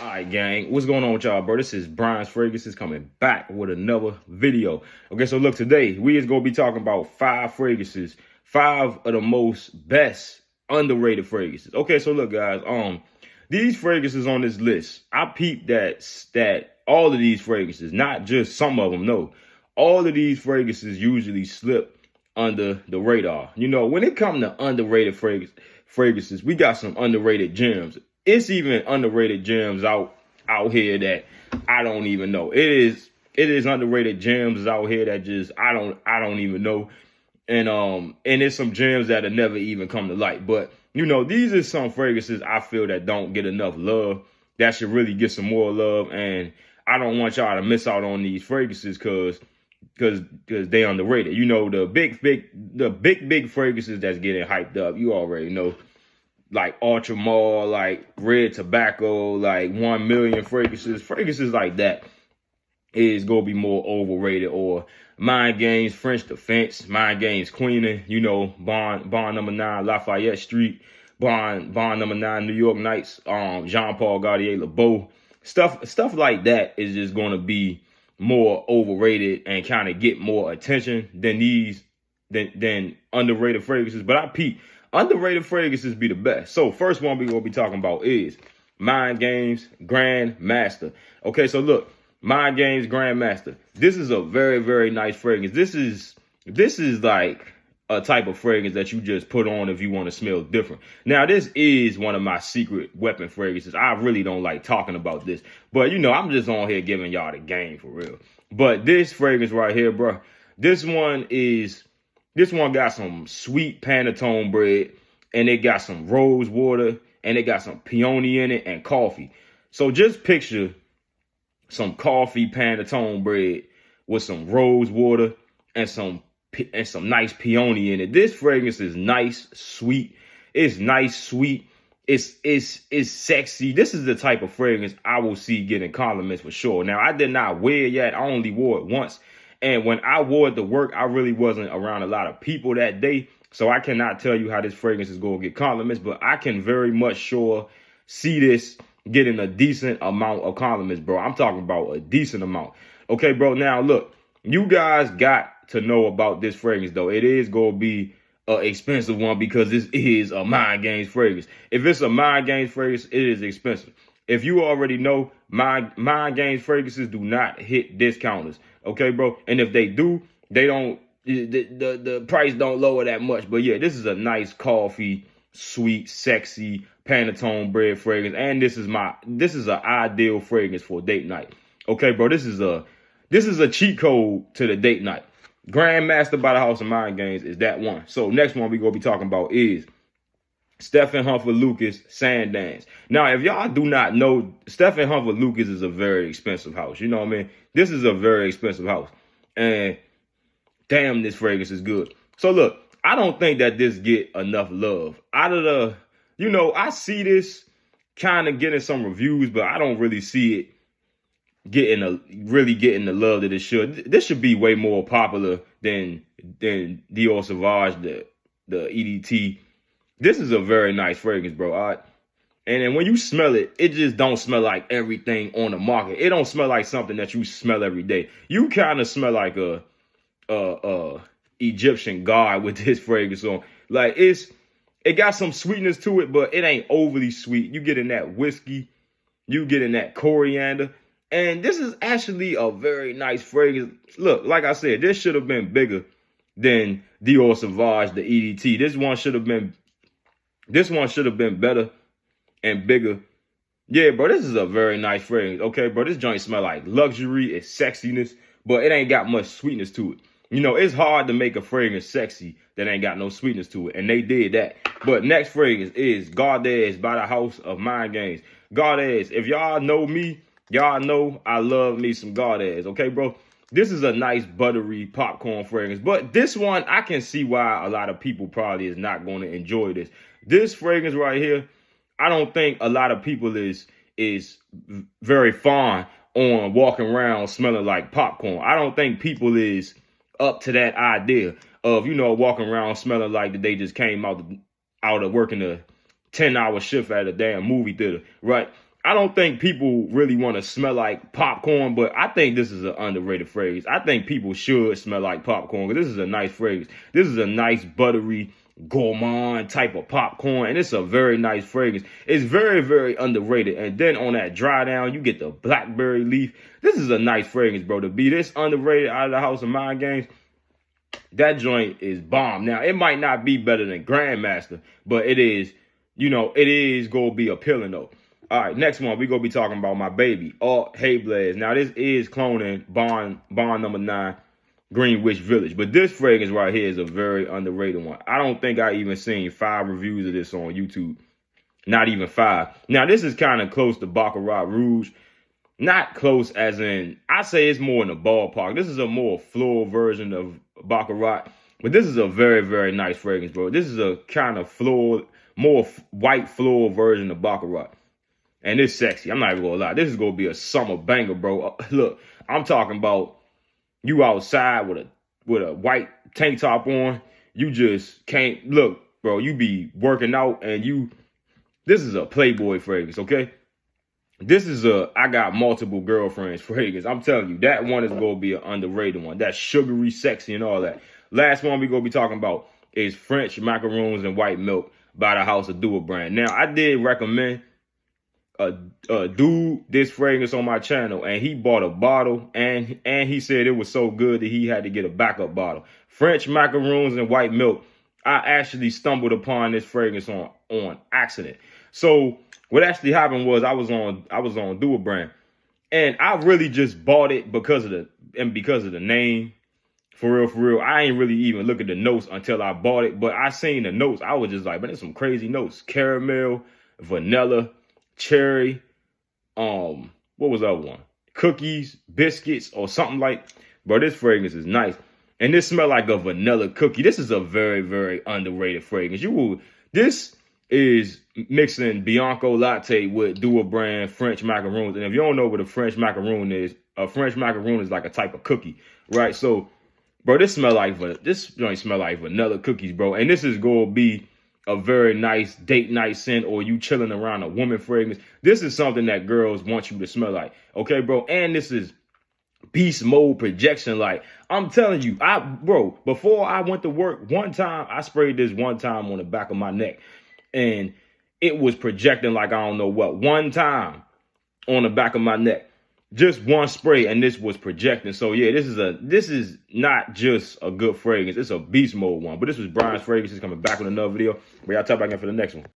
All right, gang. What's going on with y'all, bro? This is Brian's Fragrances coming back with another video. Okay, so look, today we is going to be talking about 5 fragrances, 5 of the most best underrated fragrances. Okay, so look, guys, these fragrances on this list, I peeped that all of these fragrances, not just some of them, no, all of these fragrances usually slip under the radar. You know, when it comes to underrated fragrances, we got some underrated gems. It's even underrated gems out here that I don't even know. It is underrated gems out here that just I don't even know. And it's some gems that'll never even come to light. But you know, these are some fragrances I feel that don't get enough love, that should really get some more love. And I don't want y'all to miss out on these fragrances because they underrated. You know, the big fragrances that's getting hyped up, you already know. Like Ultra Mall, like Red Tobacco, like 1 million fragrances like that is gonna be more overrated. Or Mind Games French Defense, Mind Games Queening, you know, Bond number 9 Lafayette Street, Bond number 9 New York Nights, Jean Paul Gaultier Le Beau, stuff like that is just gonna be more overrated and kind of get more attention than underrated fragrances. But I peep. Underrated fragrances be the best. So first one we're going to be talking about is Mind Games Grand Master. Okay, so look, Mind Games Grand Master. This is a very, very nice fragrance. This is like a type of fragrance that you just put on if you want to smell different. Now, this is one of my secret weapon fragrances. I really don't like talking about this, but you know, I'm just on here giving y'all the game for real. But this fragrance right here, bro, this one got some sweet panettone bread, and it got some rose water, and it got some peony in it and coffee. So just picture some coffee panettone bread with some rose water and some nice peony in it. This fragrance is nice, sweet. It's nice, sweet. It's sexy. This is the type of fragrance I will see getting compliments for sure. Now, I did not wear it yet. I only wore it once. And when I wore it to work, I really wasn't around a lot of people that day. So I cannot tell you how this fragrance is going to get compliments, but I can very much sure see this getting a decent amount of compliments, bro. I'm talking about a decent amount. Okay, bro. Now, look, you guys got to know about this fragrance, though. It is going to be an expensive one because this is a Mind Games fragrance. If it's a Mind Games fragrance, it is expensive. If you already know, Mind Games fragrances do not hit discounters. Okay, bro? And if they do, they don't, the price don't lower that much. But yeah, this is a nice coffee, sweet, sexy panettone bread fragrance. And this is an ideal fragrance for a date night. Okay, bro? This is a cheat code to the date night. Grandmaster by the House of Mind Games is that one. So next one we're going to be talking about is Stephen Humphrey Lucas Sandans. Now, if y'all do not know, Stephen Humphrey Lucas is a very expensive house. You know what I mean? This is a very expensive house. And damn, this fragrance is good. So look, I don't think that this get enough love. Out of the, you know, I see this kind of getting some reviews, but I don't really see it really getting the love that it should. This should be way more popular than Dior Sauvage, the EDT. This is a very nice fragrance, bro. All right. And then when you smell it, it just don't smell like everything on the market. It don't smell like something that you smell every day. You kind of smell like a Egyptian god with this fragrance on. Like it got some sweetness to it, but it ain't overly sweet. You get in that whiskey, you get in that coriander, and this is actually a very nice fragrance. Look, like I said, this should have been bigger than Dior Sauvage, the EDT. This one should have been better and bigger. Yeah, bro, this is a very nice fragrance. Okay, bro, this joint smell like luxury. It's sexiness, but it ain't got much sweetness to it. You know, it's hard to make a fragrance sexy that ain't got no sweetness to it, and they did that. But next fragrance is Gardez by the House of Mind Games. Gardez, if y'all know me, y'all know I love me some Gardez. Okay, bro? This is a nice buttery popcorn fragrance, but this one, I can see why a lot of people probably is not going to enjoy this. This fragrance right here, I don't think a lot of people is very fond on walking around smelling like popcorn. I don't think people is up to that idea of, you know, walking around smelling like they just came out of working a 10-hour shift at a damn movie theater, right? I don't think people really want to smell like popcorn, but I think this is an underrated fragrance. I think people should smell like popcorn because this is a nice fragrance. This is a nice buttery gourmand type of popcorn, and it's a very nice fragrance. It's very, very underrated. And then on that dry down, you get the blackberry leaf. This is a nice fragrance, bro. To be this underrated out of the House of Mind Games, that joint is bomb. Now, it might not be better than Grandmaster, but it is, you know, it is going to be appealing, though. All right, next one, we're going to be talking about my baby, Alt Hayblaze. Now, this is cloning Bond number 9, Greenwich Village. But this fragrance right here is a very underrated one. I don't think I even seen 5 reviews of this on YouTube. Not even 5. Now, this is kind of close to Baccarat Rouge. Not close as in, I say it's more in the ballpark. This is a more floral version of Baccarat. But this is a very, very nice fragrance, bro. This is a kind of floral, more white floral version of Baccarat. And it's sexy. I'm not even going to lie. This is going to be a summer banger, bro. Look, I'm talking about you outside with a white tank top on. You just can't, look, bro, you be working out and this is a Playboy fragrance, okay? This is a I got multiple girlfriends fragrance. I'm telling you, that one is going to be an underrated one. That's sugary, sexy, and all that. Last one we're going to be talking about is French Macaroons and White Milk by the House of Dua brand. Now, I did recommend a dude this fragrance on my channel, and he bought a bottle, and he said it was so good that he had to get a backup bottle. French Macaroons and White Milk. I actually stumbled upon this fragrance on accident. So what actually happened was I was on Dua brand, and I really just bought it because of the name. For real, I ain't really even look at the notes until I bought it. But I seen the notes. I was just like, man, there's some crazy notes. Caramel, vanilla, cherry, what was the other one? Cookies, biscuits, or something like. Bro, this fragrance is nice. And this smell like a vanilla cookie. This is a very, very underrated fragrance. This is mixing Bianco Latte with Dua brand French macaroons. And if you don't know what a French macaroon is, a French macaroon is like a type of cookie, right? So, bro, this joint smell like vanilla cookies, bro. And this is going to be a very nice date night scent, or you chilling around a woman fragrance. This is something that girls want you to smell like. Okay, bro? And this is beast mode projection. Like, I'm telling you, bro, before I went to work, one time, I sprayed this one time on the back of my neck. And it was projecting like I don't know what. One time on the back of my neck. Just one spray, and this was projecting. So yeah, this is not just a good fragrance. It's a beast mode one. But this was Brian's Fragrance. He's coming back with another video. We y'all talk back in for the next one.